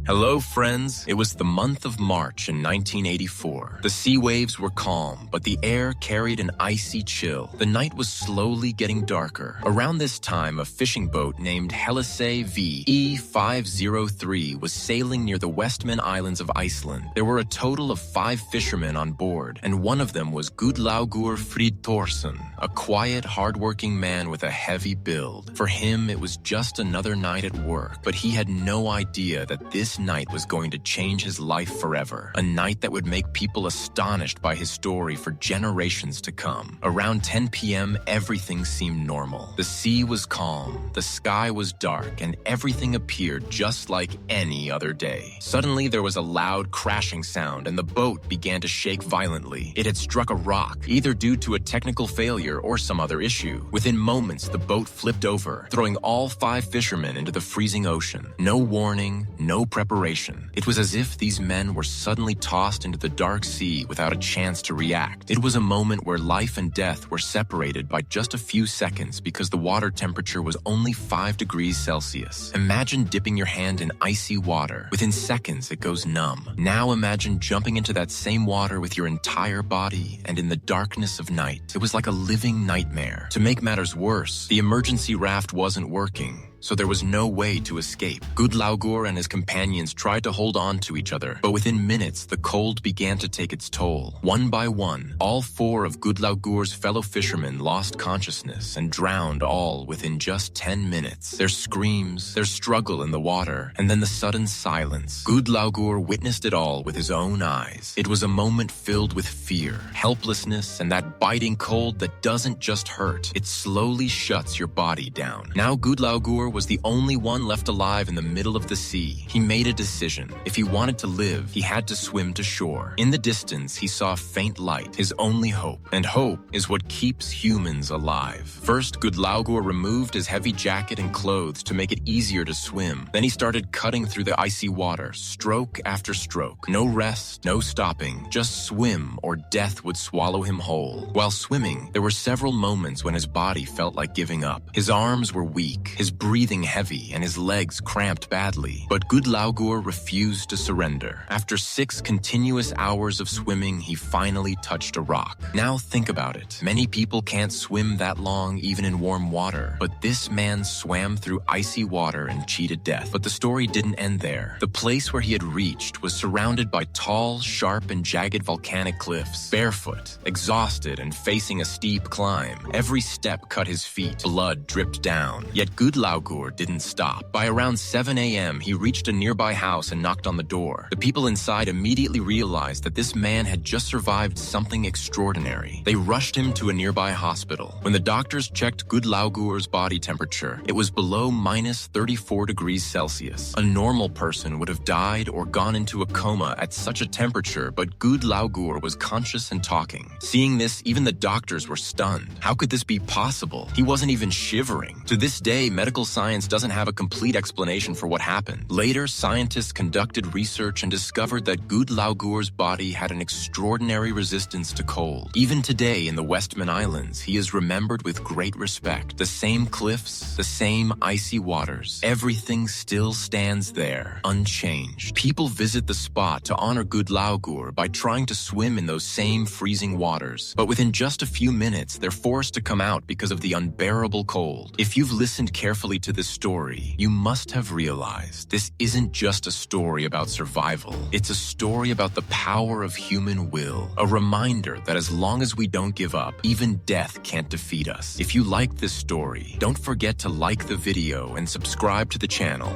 Hello, friends. It was the month of March in 1984. The sea waves were calm, but the air carried an icy chill. The night was slowly getting darker. Around this time, a fishing boat named Hellisei VE503 was sailing near the Westman Islands of Iceland. There were a total of 5 fishermen on board, and one of them was Gudlaugur Fridthorsson, a quiet, hardworking man with a heavy build. For him, it was just another night at work, but he had no idea that this night was going to change his life forever. A night that would make people astonished by his story for generations to come. Around 10 p.m., everything seemed normal. The sea was calm, the sky was dark, and everything appeared just like any other day. Suddenly, there was a loud crashing sound, and the boat began to shake violently. It had struck a rock, either due to a technical failure or some other issue. Within moments, the boat flipped over, throwing all 5 fishermen into the freezing ocean. No warning, no preparation. It was as if these men were suddenly tossed into the dark sea without a chance to react. It was a moment where life and death were separated by just a few seconds because the water temperature was only 5 degrees Celsius. Imagine dipping your hand in icy water. Within seconds, it goes numb. Now imagine jumping into that same water with your entire body, and in the darkness of night, it was like a living nightmare. To make matters worse, the emergency raft wasn't working, so there was no way to escape. Gudlaugur and his companions tried to hold on to each other, but within minutes, the cold began to take its toll. One by one, all 4 of Gudlaugur's fellow fishermen lost consciousness and drowned, all within just 10 minutes. Their screams, their struggle in the water, and then the sudden silence. Gudlaugur witnessed it all with his own eyes. It was a moment filled with fear, helplessness, and that biting cold that doesn't just hurt. It slowly shuts your body down. Now Gudlaugur was the only one left alive in the middle of the sea. He made a decision. If he wanted to live, he had to swim to shore. In the distance, he saw a faint light, his only hope. And hope is what keeps humans alive. First, Gudlaugur removed his heavy jacket and clothes to make it easier to swim. Then he started cutting through the icy water, stroke after stroke. No rest, no stopping. Just swim or death would swallow him whole. While swimming, there were several moments when his body felt like giving up. His arms were weak, his breathing heavy, and his legs cramped badly. But Gudlaugur refused to surrender. After 6 continuous hours of swimming, he finally touched a rock. Now think about it. Many people can't swim that long even in warm water, but this man swam through icy water and cheated death. But the story didn't end there. The place where he had reached was surrounded by tall, sharp, and jagged volcanic cliffs. Barefoot, exhausted, and facing a steep climb. Every step cut his feet. Blood dripped down. Yet Gudlaugur didn't stop. By around 7 a.m., he reached a nearby house and knocked on the door. The people inside immediately realized that this man had just survived something extraordinary. They rushed him to a nearby hospital. When the doctors checked Gudlaugur's body temperature, it was below minus 34 degrees Celsius. A normal person would have died or gone into a coma at such a temperature, but Gudlaugur was conscious and talking. Seeing this, even the doctors were stunned. How could this be possible? He wasn't even shivering. To this day, medical science doesn't have a complete explanation for what happened. Later, scientists conducted research and discovered that Gudlaugur's body had an extraordinary resistance to cold. Even today in the Westman Islands, he is remembered with great respect. The same cliffs, the same icy waters. Everything still stands there, unchanged. People visit the spot to honor Gudlaugur by trying to swim in those same freezing waters. But within just a few minutes, they're forced to come out because of the unbearable cold. If you've listened carefully to this story, you must have realized this isn't just a story about survival. It's a story about the power of human will. A reminder that as long as we don't give up, even death can't defeat us. If you liked this story, don't forget to like the video and subscribe to the channel.